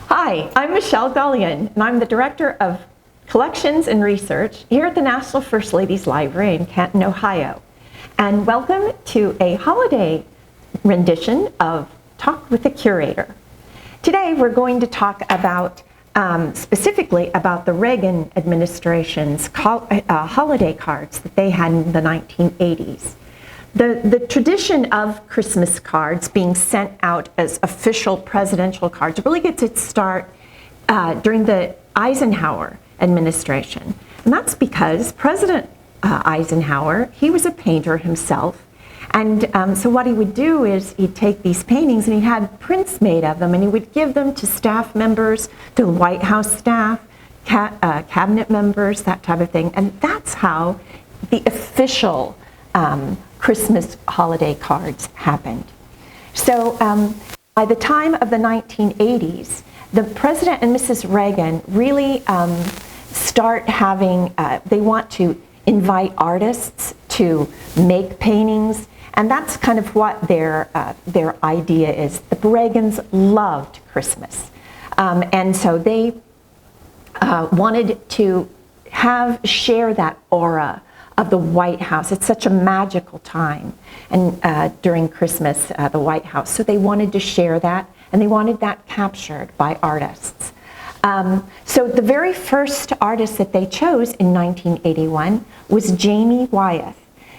Hi, I'm Michelle Gullion, and I'm the Director of Collections and Research here at the National First Ladies Library in Canton, Ohio. And welcome to a holiday rendition of Talk with the Curator. Today we're going to talk about specifically about the Reagan administration's holiday cards that they had in the 1980s. The tradition of Christmas cards being sent out as official presidential cards really gets its start during the Eisenhower administration. And that's because President Eisenhower, he was a painter himself. And so what he would do is he'd take these paintings and he had prints made of them and he would give them to staff members, to the White House staff, cabinet members, that type of thing. And that's how the official Christmas holiday cards happened. So by the time of the 1980s, the President and Mrs. Reagan really start having, they want to invite artists to make paintings, and that's kind of what their idea is. The Reagans loved Christmas, and so they wanted to share that aura of the White House. It's such a magical time, and during Christmas, the White House. So they wanted to share that, and they wanted that captured by artists. So the very first artist that they chose in 1981 was Jamie Wyatt.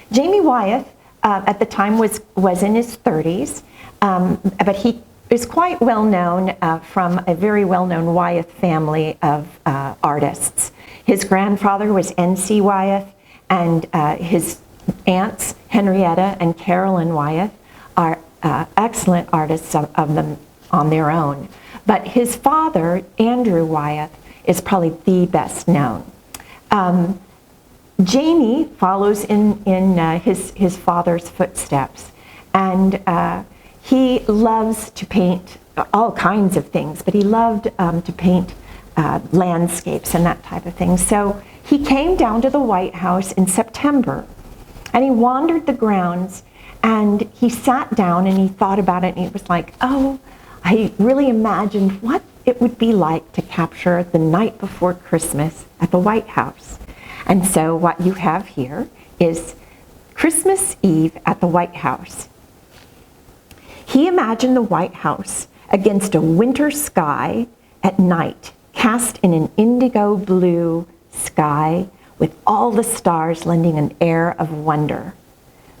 Jamie Wyatt at the time was in his 30s, but he is quite well known from a very well-known Wyatt family of artists. His grandfather was N.C. Wyatt, and his aunts, Henrietta and Carolyn Wyatt, are excellent artists of them on their own. But his father, Andrew Wyatt, is probably the best known. Jamie follows in his father's footsteps, and he loves to paint all kinds of things, but he loved to paint landscapes and that type of thing. So he came down to the White House in September, and he wandered the grounds, and he sat down and he thought about it, and he was like, oh, I really imagined what it would be like to capture the night before Christmas at the White House. And so what you have here is Christmas Eve at the White House. He imagined the White House against a winter sky at night, cast in an indigo blue sky with all the stars lending an air of wonder.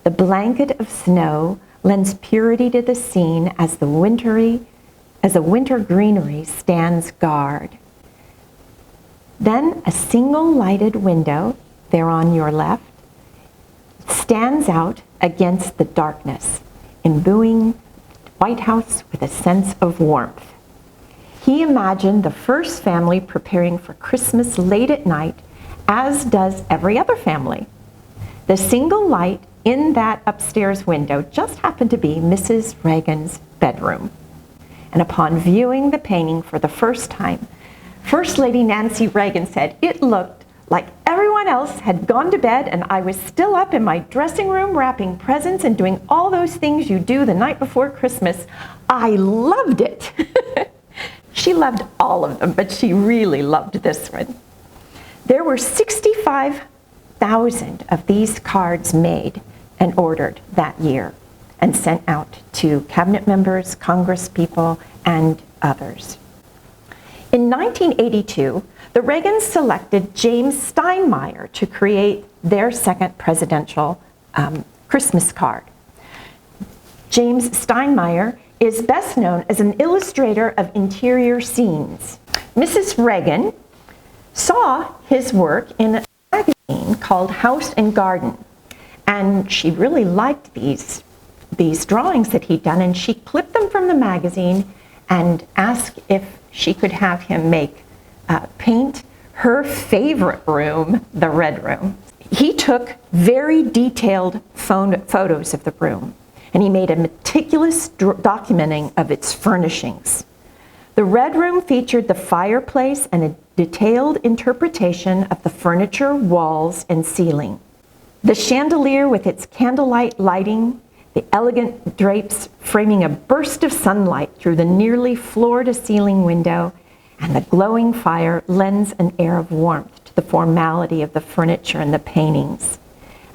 The blanket of snow lends purity to the scene as the winter greenery stands guard. Then a single lighted window there on your left stands out against the darkness, imbuing the White House with a sense of warmth. He imagined the first family preparing for Christmas late at night, as does every other family. The single light in that upstairs window just happened to be Mrs. Reagan's bedroom. And upon viewing the painting for the first time, First Lady Nancy Reagan said, "It looked like everyone else had gone to bed and I was still up in my dressing room wrapping presents and doing all those things you do the night before Christmas. I loved it." She loved all of them, but she really loved this one. There were 65,000 of these cards made and ordered that year and sent out to cabinet members, congresspeople, and others. In 1982, the Reagans selected James Steinmeier to create their second presidential Christmas card. James Steinmeier is best known as an illustrator of interior scenes. Mrs. Reagan saw his work in a magazine called House and Garden, and she really liked these drawings that he'd done, and she clipped them from the magazine and asked if she could have him paint her favorite room, the Red Room. He took very detailed photos of the room, and he made a meticulous documenting of its furnishings. The Red Room featured the fireplace and a detailed interpretation of the furniture, walls, and ceiling. The chandelier with its candlelight lighting the elegant drapes framing a burst of sunlight through the nearly floor-to-ceiling window, and the glowing fire lends an air of warmth to the formality of the furniture and the paintings.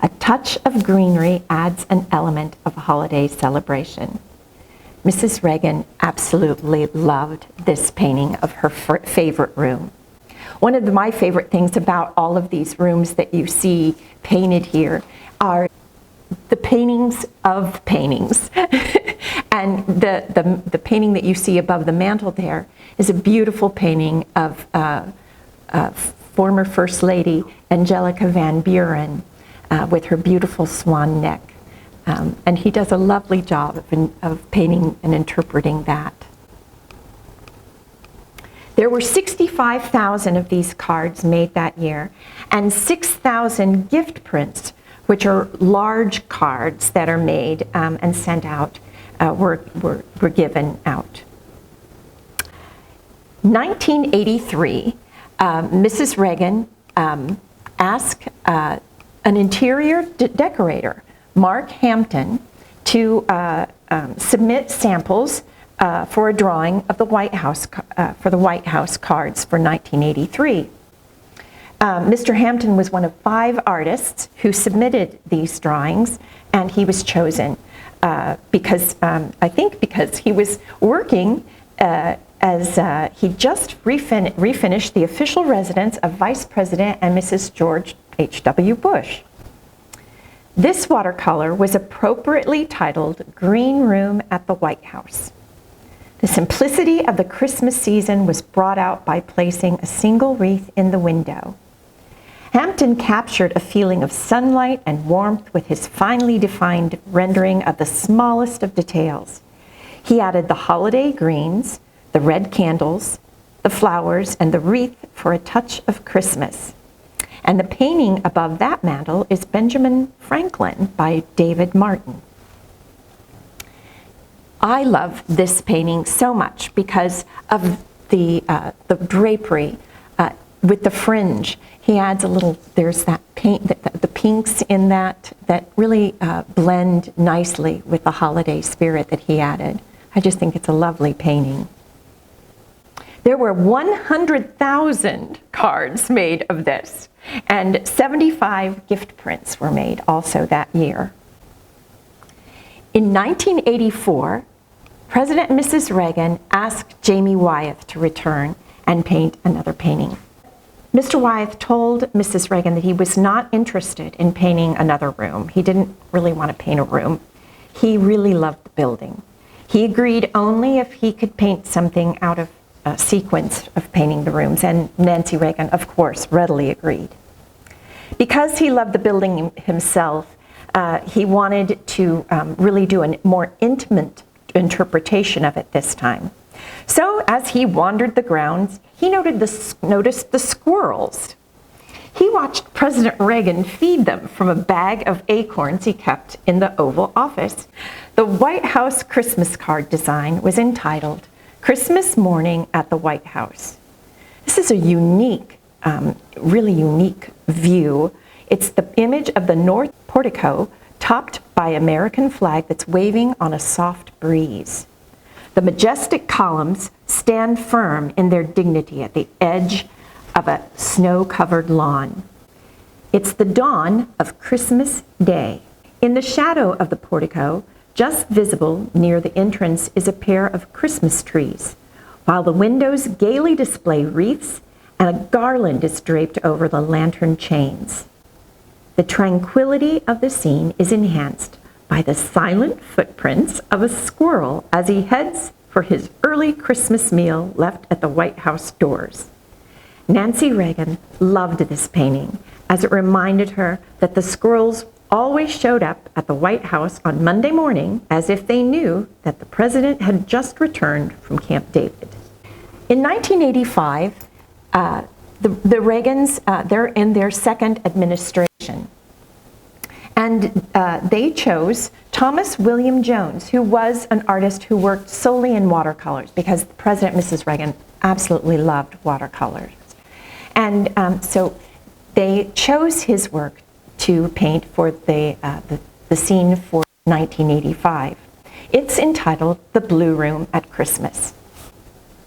A touch of greenery adds an element of a holiday celebration. Mrs. Reagan absolutely loved this painting of her favorite room. One of my favorite things about all of these rooms that you see painted here are the paintings of paintings. And the painting that you see above the mantel there is a beautiful painting of former First Lady Angelica Van Buren with her beautiful swan neck. And he does a lovely job of painting and interpreting that. There were 65,000 of these cards made that year, and 6,000 gift prints, which are large cards that are made and sent out, were given out. 1983, Mrs. Reagan asked an interior decorator, Mark Hampton, to submit samples for a drawing of the White House for the White House cards for 1983. Mr. Hampton was one of 5 artists who submitted these drawings, and he was chosen because he was working as he just refinished the official residence of Vice President and Mrs. George H.W. Bush. This watercolor was appropriately titled Green Room at the White House. The simplicity of the Christmas season was brought out by placing a single wreath in the window. Hampton captured a feeling of sunlight and warmth with his finely defined rendering of the smallest of details. He added the holiday greens, the red candles, the flowers, and the wreath for a touch of Christmas. And the painting above that mantel is Benjamin Franklin by David Martin. I love this painting so much because of the drapery with the fringe. He adds a little, there's that paint, the pinks in that really blend nicely with the holiday spirit that he added. I just think it's a lovely painting. There were 100,000 cards made of this, and 75 gift prints were made also that year. In 1984, President and Mrs. Reagan asked Jamie Wyatt to return and paint another painting. Mr. Wyatt told Mrs. Reagan that he was not interested in painting another room. He didn't really want to paint a room. He really loved the building. He agreed only if he could paint something out of a sequence of painting the rooms, and Nancy Reagan, of course, readily agreed. Because he loved the building himself, he wanted to really do a more intimate interpretation of it this time. So as he wandered the grounds, he noticed the squirrels. He watched President Reagan feed them from a bag of acorns he kept in the Oval Office. The White House Christmas card design was entitled Christmas Morning at the White House. This is a unique, really unique view. It's the image of the North Portico topped by an American flag that's waving on a soft breeze. The majestic columns stand firm in their dignity at the edge of a snow-covered lawn. It's the dawn of Christmas Day. In the shadow of the portico, just visible near the entrance, is a pair of Christmas trees, while the windows gaily display wreaths and a garland is draped over the lantern chains. The tranquility of the scene is enhanced by the silent footprints of a squirrel as he heads for his early Christmas meal left at the White House doors. Nancy Reagan loved this painting as it reminded her that the squirrels always showed up at the White House on Monday morning as if they knew that the president had just returned from Camp David. In 1985, the Reagans, they're in their second administration. And they chose Thomas William Jones, who was an artist who worked solely in watercolors, because President and Mrs. Reagan absolutely loved watercolors. And so they chose his work to paint for the scene for 1985. It's entitled The Blue Room at Christmas.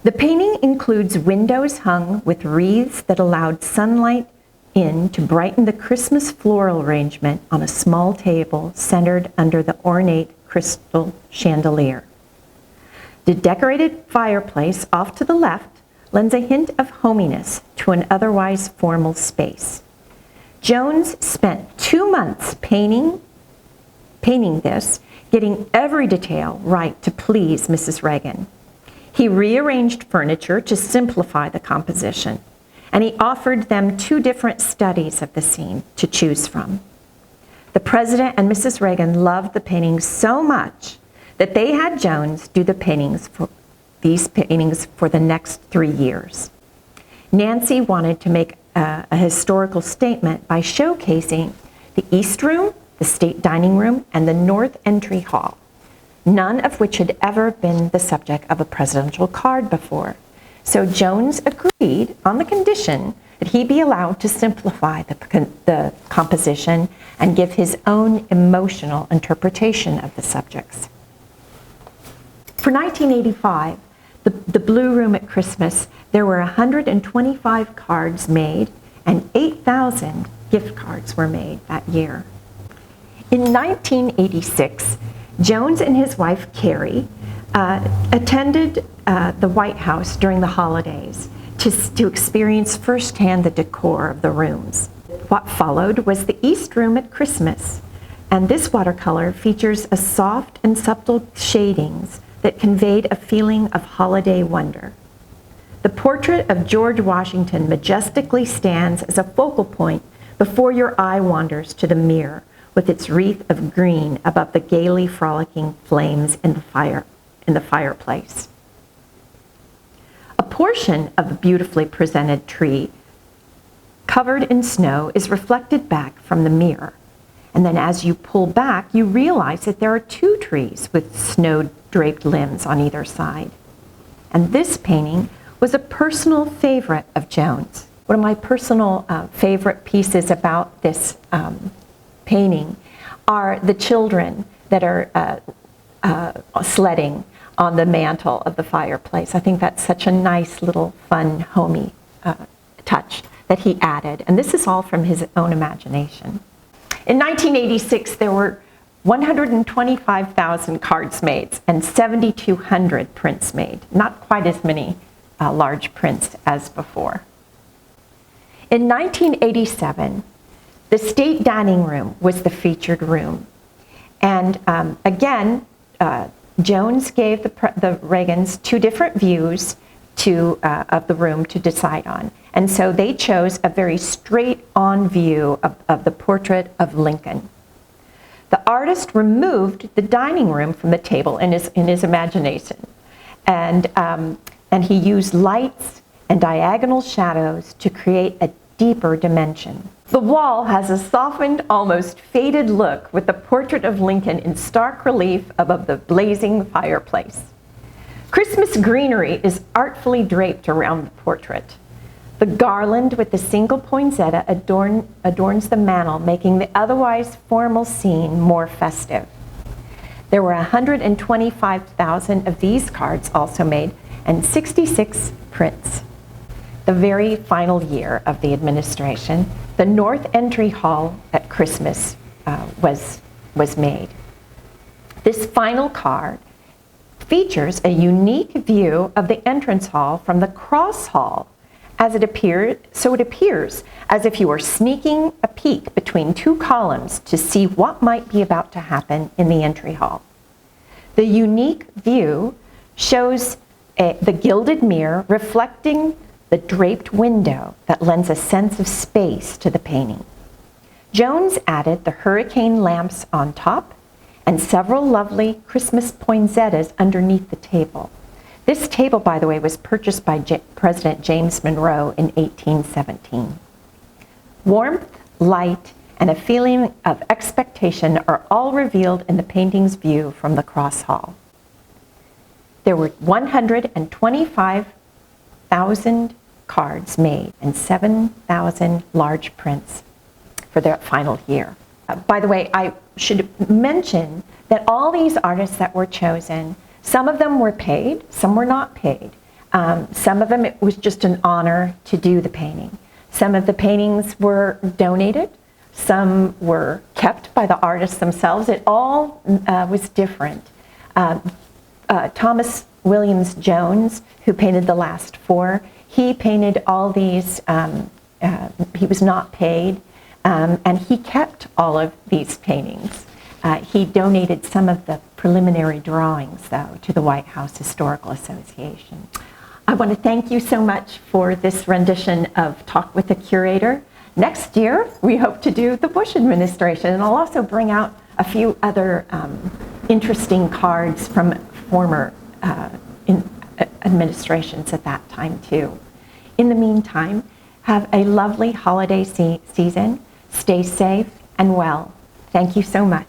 The painting includes windows hung with wreaths that allowed sunlight in to brighten the Christmas floral arrangement on a small table centered under the ornate crystal chandelier. The decorated fireplace off to the left lends a hint of hominess to an otherwise formal space. Jones spent 2 months painting this, getting every detail right to please Mrs. Reagan. He rearranged furniture to simplify the composition, and he offered them 2 different studies of the scene to choose from. The President and Mrs. Reagan loved the paintings so much that they had Jones do these paintings for the next 3 years. Nancy wanted to make a historical statement by showcasing the East Room, the State Dining Room, and the North Entry Hall, none of which had ever been the subject of a presidential card before. So Jones agreed on the condition that he be allowed to simplify the composition and give his own emotional interpretation of the subjects. For 1985, the Blue Room at Christmas, there were 125 cards made and 8,000 gift cards were made that year. In 1986, Jones and his wife, Carrie, attended the White House during the holidays to experience firsthand the decor of the rooms. What followed was the East Room at Christmas, and this watercolor features a soft and subtle shadings that conveyed a feeling of holiday wonder. The portrait of George Washington majestically stands as a focal point before your eye wanders to the mirror with its wreath of green above the gaily frolicking flames in the fireplace. A portion of the beautifully presented tree covered in snow is reflected back from the mirror. And then as you pull back, you realize that there are 2 trees with snow-draped limbs on either side. And this painting was a personal favorite of Jones. One of my personal favorite pieces about this painting are the children that are sledding on the mantle of the fireplace. I think that's such a nice little fun, homey touch that he added. And this is all from his own imagination. In 1986, there were 125,000 cards made and 7,200 prints made. Not quite as many large prints as before. In 1987, the State Dining Room was the featured room. And again, Jones gave the Reagans 2 different views of the room to decide on. And so they chose a very straight-on view of the portrait of Lincoln. The artist removed the dining room from the table in his imagination. And he used lights and diagonal shadows to create a deeper dimension. The wall has a softened, almost faded look with the portrait of Lincoln in stark relief above the blazing fireplace. Christmas greenery is artfully draped around the portrait. The garland with the single poinsettia adorns the mantel, making the otherwise formal scene more festive. There were 125,000 of these cards also made and 66 prints. The very final year of the administration, the North Entry Hall at Christmas was made. This final card features a unique view of the entrance hall from the cross hall, it appears as if you were sneaking a peek between 2 columns to see what might be about to happen in the entry hall. The unique view shows the gilded mirror reflecting the draped window that lends a sense of space to the painting. Jones added the hurricane lamps on top and several lovely Christmas poinsettias underneath the table. This table, by the way, was purchased by President James Monroe in 1817. Warmth, light, and a feeling of expectation are all revealed in the painting's view from the cross hall. There were 125,000 cards made and 7,000 large prints for their final year. by the way, I should mention that all these artists that were chosen, some of them were paid, some were not paid. Some of them, it was just an honor to do the painting. Some of the paintings were donated, some were kept by the artists themselves. It all was different. Thomas Williams Jones, who painted the last four, he painted all these, he was not paid, and he kept all of these paintings. He donated some of the preliminary drawings, though, to the White House Historical Association. I want to thank you so much for this rendition of Talk with the Curator. Next year, we hope to do the Bush administration, and I'll also bring out a few other interesting cards from former administrations at that time, too. In the meantime, have a lovely holiday season. Stay safe and well. Thank you so much.